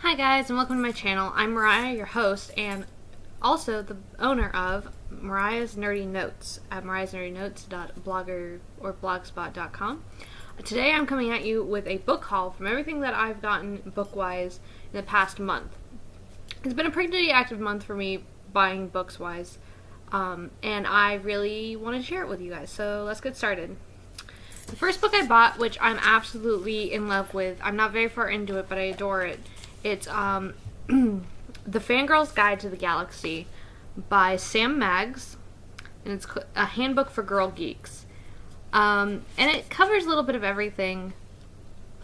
Hi guys, and welcome to my channel. I'm Mariah, your host, and also the owner of Mariah's Nerdy Notes at mariahsnerdynotes.blogger or blogspot.com. Today I'm coming at you with a book haul from everything that I've gotten book-wise in the past month. It's been a pretty active month for me buying books-wise, and I really want to share it with you guys, so let's get started. The first book I bought, which I'm absolutely in love with, I'm not very far into it, but I adore it. It's The Fangirl's Guide to the Galaxy by Sam Maggs, and it's a handbook for girl geeks. And it covers a little bit of everything.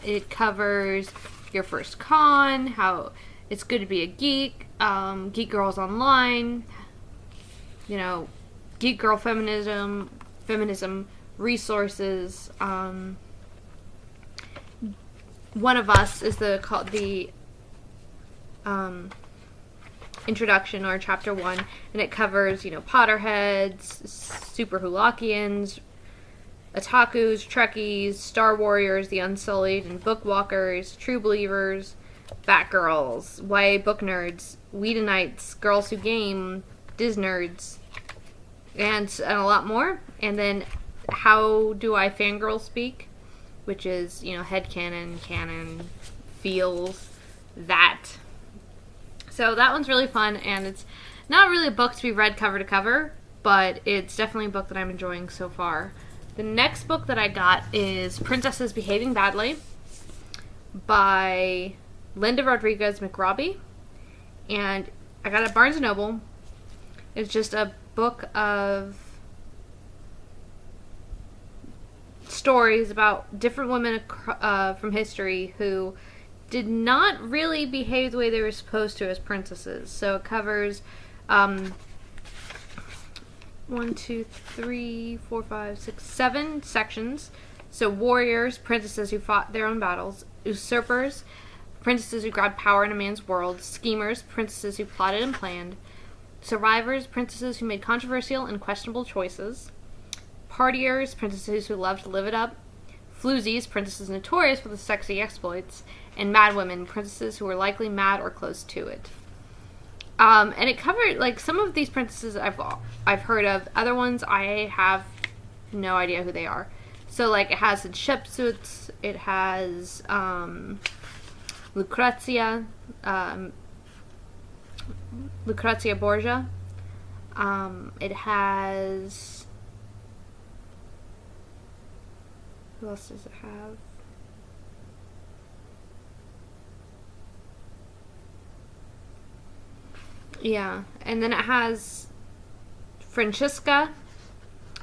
It covers your first con, how it's good to be a geek, geek girls online, you know, geek girl feminism, resources. One of Us is the introduction, or chapter 1, and it covers, Potterheads, Super Hulakians, Otakus, Trekkies, Star Warriors, the Unsullied, and Bookwalkers, True Believers, Batgirls, YA book nerds, Whedonites, Girls Who Game, Disnerds, and a lot more. And then How Do I Fangirl Speak, which is, headcanon, canon, feels, that. So that one's really fun, and it's not really a book to be read cover to cover, but it's definitely a book that I'm enjoying so far. The next book that I got is Princesses Behaving Badly by Linda Rodriguez McRobbie, and I got it at Barnes & Noble. It's just a book of stories about different women from history who did not really behave the way they were supposed to as princesses. So it covers 7 sections. So warriors, princesses who fought their own battles, usurpers, princesses who grabbed power in a man's world, schemers, princesses who plotted and planned, survivors, princesses who made controversial and questionable choices, partiers, princesses who loved to live it up, floozies, princesses notorious for the sexy exploits, and mad women, princesses who were likely mad or close to it. And it covered, some of these princesses I've heard of. Other ones I have no idea who they are. So, it has Hatshepsut, it has Lucrezia Borgia. It has... Who else does it have? Yeah, and then it has Francesca,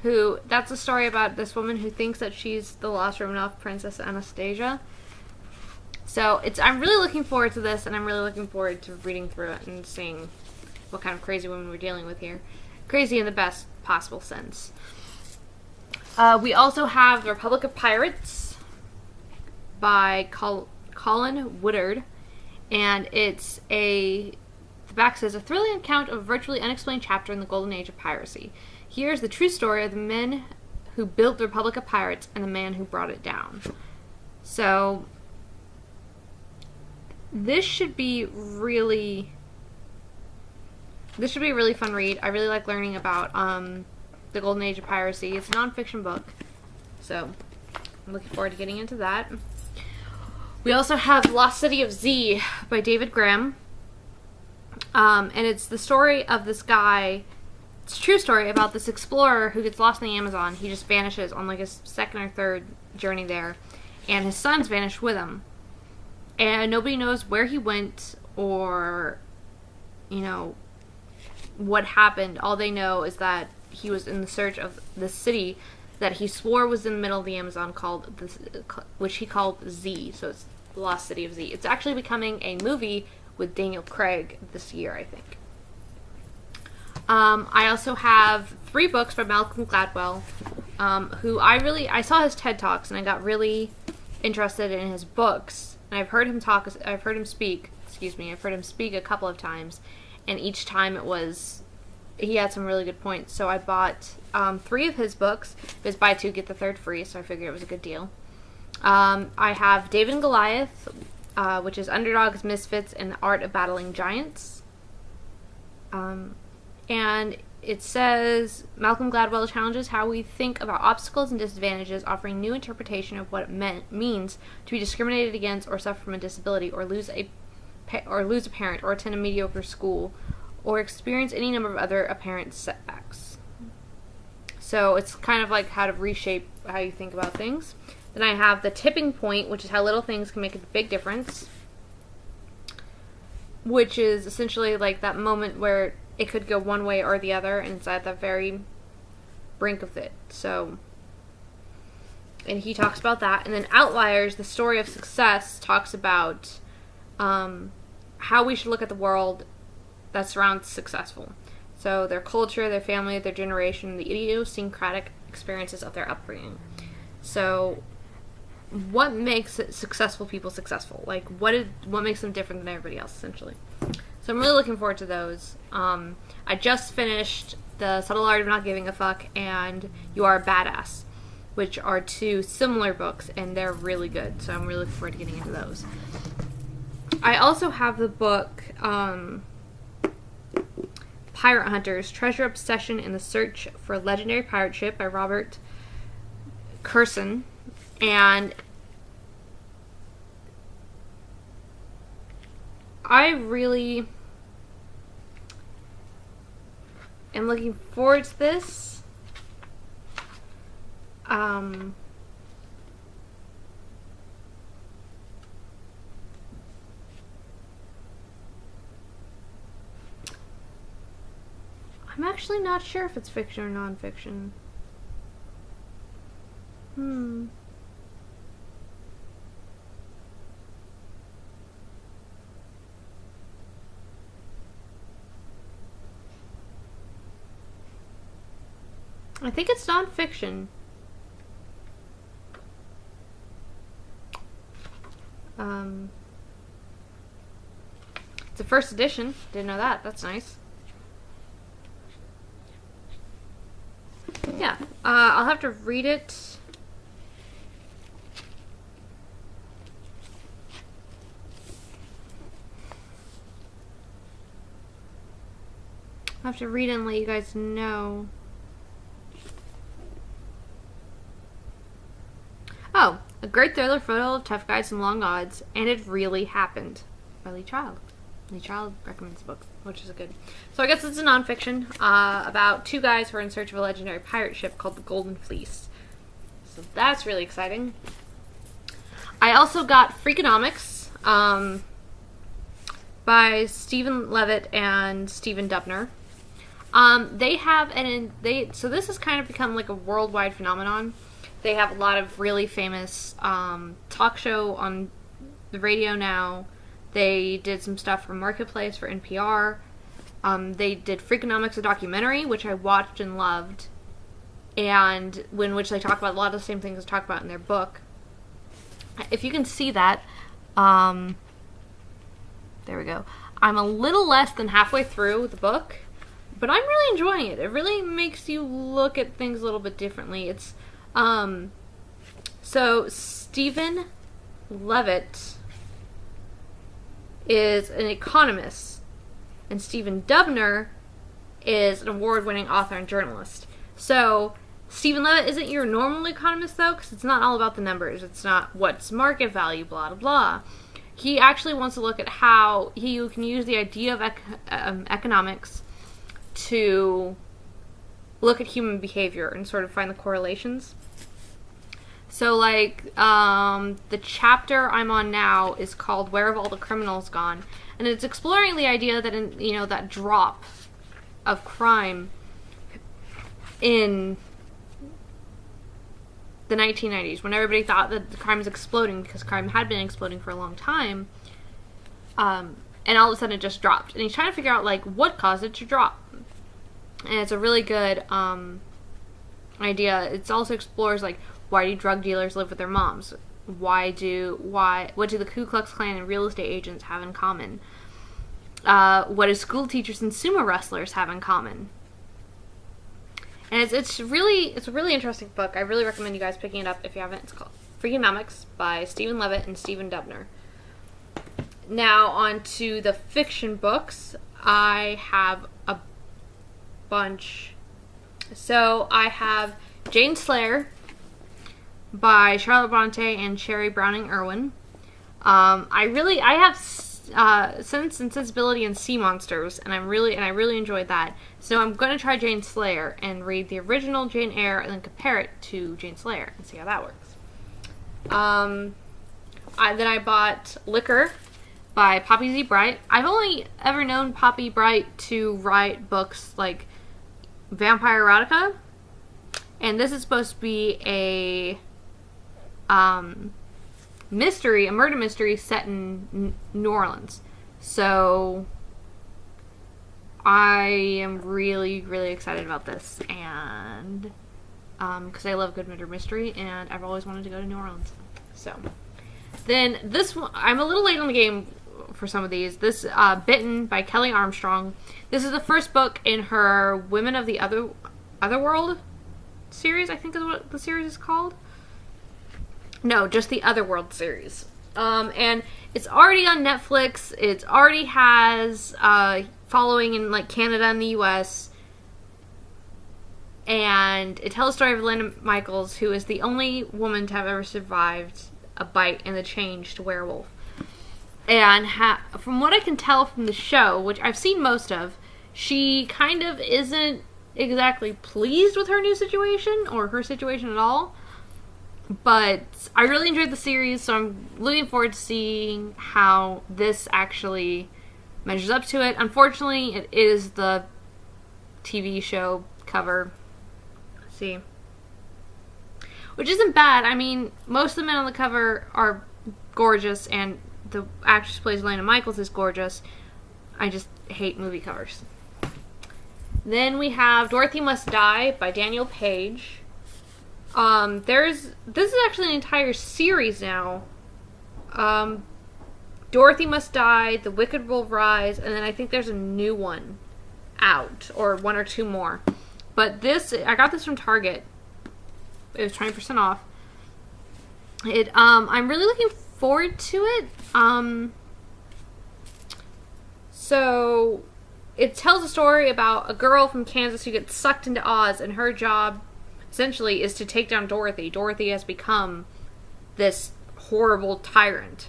who, that's a story about this woman who thinks that she's the lost Romanov Princess Anastasia. So I'm really looking forward to this, and I'm really looking forward to reading through it and seeing what kind of crazy women we're dealing with here. Crazy in the best possible sense. We also have The Republic of Pirates by Colin Woodard, and the back says, a thrilling account of a virtually unexplained chapter in the golden age of piracy. Here's the true story of the men who built the Republic of Pirates and the man who brought it down. So this should be a really fun read. I really like learning about the golden age of piracy. It's a nonfiction book, so I'm looking forward to getting into that. We also have Lost City of Z by David Graham. And it's the story of this guy. It's a true story about this explorer who gets lost in the Amazon. He just vanishes on his second or third journey there, and his sons vanish with him. And nobody knows where he went or, what happened. All they know is that he was in the search of this city that he swore was in the middle of the Amazon, which he called Z. So it's the Lost City of Z. It's actually becoming a movie with Daniel Craig this year, I think. I also have 3 books by Malcolm Gladwell, who I saw his TED Talks, and I got really interested in his books. And I've heard him speak a couple of times, and each time he had some really good points. So I bought 3 of his books. It was buy 2, get the 3rd free, so I figured it was a good deal. I have David and Goliath, which is Underdogs, Misfits, and the Art of Battling Giants. And it says, Malcolm Gladwell challenges how we think about obstacles and disadvantages, offering new interpretation of what it means to be discriminated against or suffer from a disability or lose a parent or attend a mediocre school or experience any number of other apparent setbacks. So it's kind of like how to reshape how you think about things. Then I have the tipping point, which is how little things can make a big difference, which is essentially like that moment where it could go one way or the other, and it's at the very brink of it. So, and he talks about that. And then Outliers, the story of success, talks about how we should look at the world that surrounds successful. So their culture, their family, their generation, the idiosyncratic experiences of their upbringing. So what makes successful people successful? Like, what makes them different than everybody else, essentially? So I'm really looking forward to those. I just finished The Subtle Art of Not Giving a Fuck and You Are a Badass, which are two similar books, and they're really good. So I'm really looking forward to getting into those. I also have the book Pirate Hunters, Treasure Obsession and the Search for a Legendary Pirate Ship by Robert Curson. And I really am looking forward to this. I'm actually not sure if it's fiction or nonfiction. I think it's nonfiction. It's a first edition. Didn't know that. That's nice. Yeah. I'll have to read it. I'll have to read it and let you guys know. Oh, a great thriller photo of tough guys and long odds, and it really happened by Lee Child. Lee Child recommends the book, which is a good. So I guess it's a nonfiction about two guys who are in search of a legendary pirate ship called the Golden Fleece. So that's really exciting. I also got Freakonomics by Stephen Levitt and Stephen Dubner. They have so this has kind of become like a worldwide phenomenon. They have a lot of really famous talk show on the radio now. They did some stuff for Marketplace for NPR. They did Freakonomics, a documentary, which I watched and loved, and in which they talk about a lot of the same things they talk about in their book. If you can see that, there we go. I'm a little less than halfway through the book, but I'm really enjoying it. It really makes you look at things a little bit differently. It's so Stephen Levitt is an economist, and Stephen Dubner is an award-winning author and journalist. So Stephen Levitt isn't your normal economist, though, because it's not all about the numbers. It's not what's market value, blah, blah, blah. He actually wants to look at how you can use the idea of economics to look at human behavior and sort of find the correlations. So, like, the chapter I'm on now is called Where Have All the Criminals Gone? And it's exploring the idea that, that drop of crime in the 1990s, when everybody thought that the crime was exploding, because crime had been exploding for a long time, and all of a sudden it just dropped. And he's trying to figure out, like, what caused it to drop. And it's a really good idea. It also explores, like, why do drug dealers live with their moms? What do the Ku Klux Klan and real estate agents have in common? What do school teachers and sumo wrestlers have in common? And it's a really interesting book. I really recommend you guys picking it up if you haven't. It's called Freakonomics by Stephen Levitt and Stephen Dubner. Now on to the fiction books. I have a bunch. So I have Jane Slayre by Charlotte Bronte and Sherry Browning Irwin. I have Sense and Sensibility and Sea Monsters, and I really enjoyed that. So I'm going to try Jane Slayre and read the original Jane Eyre and then compare it to Jane Slayre and see how that works. Then I bought Liquor by Poppy Z. Brite. I've only ever known Poppy Brite to write books like vampire erotica, and this is supposed to be a murder mystery set in New Orleans. So I am really, really excited about this, and because I love good murder mystery, and I've always wanted to go to New Orleans. So then this one, I'm a little late on the game for some of these. This Bitten by Kelly Armstrong. This is the first book in her Women of the Otherworld series, I think is what the series is called. No, just the Otherworld series. And it's already on Netflix. It already has following in like Canada and the US. And it tells the story of Lynn Michaels, who is the only woman to have ever survived a bite and the change to werewolf. And from what I can tell from the show, which I've seen most of, she kind of isn't exactly pleased with her new situation, or her situation at all. But I really enjoyed the series, so I'm looking forward to seeing how this actually measures up to it. Unfortunately, it is the TV show cover. Let's see. Which isn't bad. I mean, most of the men on the cover are gorgeous, and the actress who plays Elena Michaels is gorgeous. I just hate movie covers. Then we have Dorothy Must Die by Daniel Page. This is actually an entire series now. Dorothy Must Die, The Wicked Will Rise, and then I think there's a new one out, or one or two more. But I got this from Target. It was 20% off. I'm really looking forward to it. So it tells a story about a girl from Kansas who gets sucked into Oz, and her job essentially is to take down Dorothy. Dorothy has become this horrible tyrant.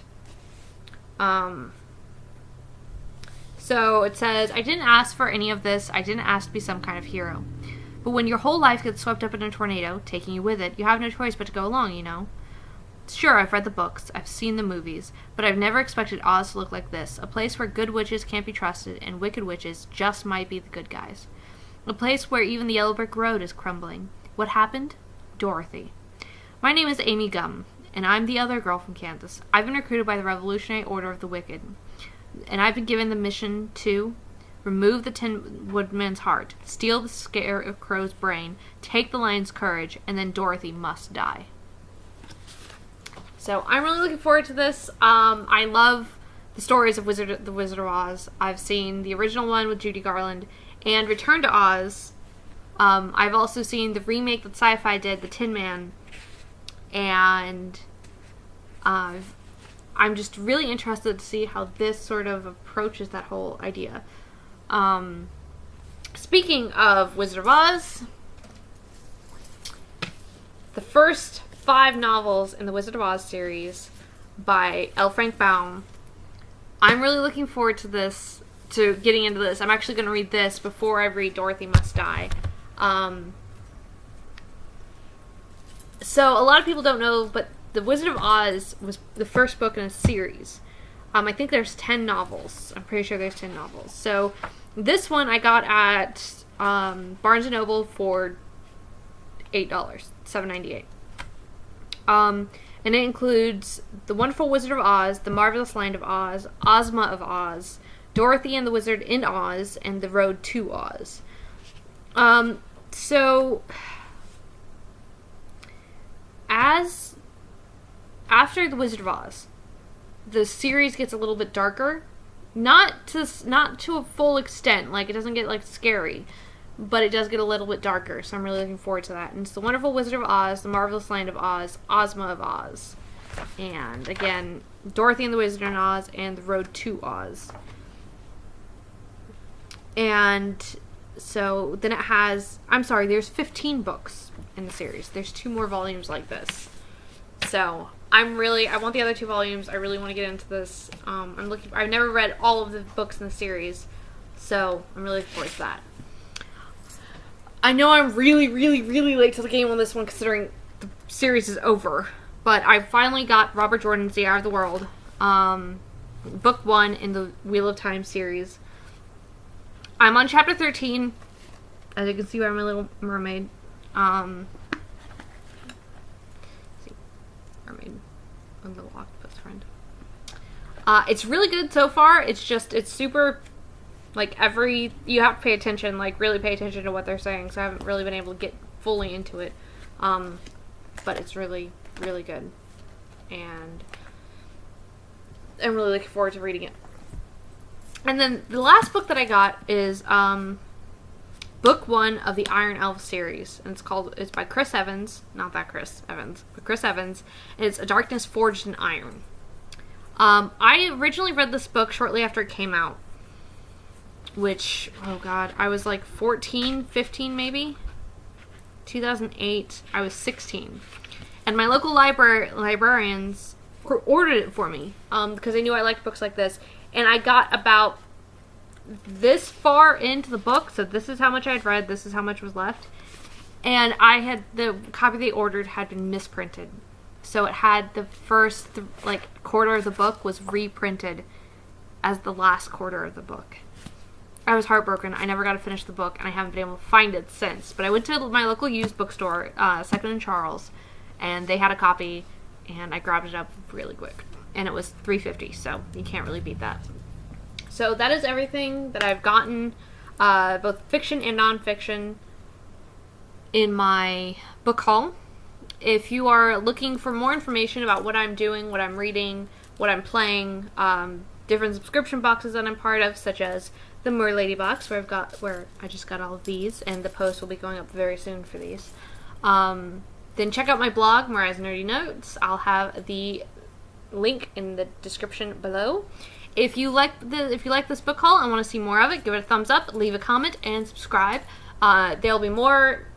So it says, I didn't ask for any of this. I didn't ask to be some kind of hero. But when your whole life gets swept up in a tornado, taking you with it, you have no choice but to go along, you know. Sure, I've read the books, I've seen the movies, but I've never expected Oz to look like this. A place where good witches can't be trusted, and wicked witches just might be the good guys. A place where even the yellow brick road is crumbling. What happened? Dorothy. My name is Amy Gum, and I'm the other girl from Kansas. I've been recruited by the Revolutionary Order of the Wicked, and I've been given the mission to remove the Tin Woodman's heart, steal the Scarecrow's brain, take the lion's courage, and then Dorothy must die. So I'm really looking forward to this. I love the stories of The Wizard of Oz. I've seen the original one with Judy Garland and Return to Oz. I've also seen the remake that Sci-Fi did, The Tin Man. And I'm just really interested to see how this sort of approaches that whole idea. Speaking of Wizard of Oz, the first 5 novels in the Wizard of Oz series by L. Frank Baum. I'm really looking forward to this, to getting into this. I'm actually going to read this before I read Dorothy Must Die. So a lot of people don't know, but The Wizard of Oz was the first book in a series. I think there's 10 novels. I'm pretty sure there's 10 novels. So this one I got at Barnes & Noble for $8, $7.98. And it includes The Wonderful Wizard of Oz, The Marvelous Land of Oz, Ozma of Oz, Dorothy and the Wizard in Oz, and The Road to Oz. So after The Wizard of Oz, the series gets a little bit darker. Not to a full extent, like it doesn't get like scary, but it does get a little bit darker, so I'm really looking forward to that. And it's The Wonderful Wizard of Oz, The Marvelous Land of Oz, Ozma of Oz. And again, Dorothy and the Wizard of Oz and The Road to Oz. And so then it has, I'm sorry, there's 15 books in the series. There's 2 more volumes like this. So I want the other 2 volumes. I really want to get into this. I've never read all of the books in the series, so I'm really looking forward to that. I know I'm really, really, really late to the game on this one, considering the series is over. But I finally got Robert Jordan's The Eye of the World, book 1 in the Wheel of Time series. I'm on chapter 13, as you can see by my little mermaid. Mermaid, a little octopus friend. It's really good so far. It's super, like, you have to pay attention, like, really pay attention to what they're saying, so I haven't really been able to get fully into it. But it's really, really good. And I'm really looking forward to reading it. And then the last book that I got is book 1 of the Iron Elf series. And it's by Chris Evans. Not that Chris Evans, but Chris Evans. And it's A Darkness Forged in Iron. I originally read this book shortly after it came out. Which, oh god, I was like 14, 15 maybe? 2008. I was 16. And my local librarians ordered it for me. Because they knew I liked books like this. And I got about this far into the book, so this is how much I'd read, this is how much was left. And the copy they ordered had been misprinted. So it had the first, quarter of the book was reprinted as the last quarter of the book. I was heartbroken. I never got to finish the book, and I haven't been able to find it since. But I went to my local used bookstore, Second and Charles, and they had a copy, and I grabbed it up really quick. And it was $3.50, so you can't really beat that. So that is everything that I've gotten, both fiction and nonfiction, in my book haul. If you are looking for more information about what I'm doing, what I'm reading, what I'm playing, different subscription boxes that I'm part of, such as the Merlady box, where I just got all of these, and the post will be going up very soon for these. Then check out my blog, Mariah's Nerdy Notes. I'll have the link in the description below. If you like this book haul and want to see more of it, give it a thumbs up, leave a comment, and subscribe. There'll be more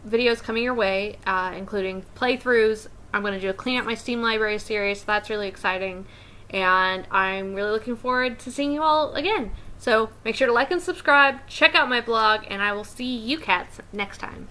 videos coming your way, including playthroughs. I'm going to do a Clean Out My Steam Library series, so that's really exciting. And I'm really looking forward to seeing you all again. So make sure to like and subscribe, check out my blog, and I will see you cats next time.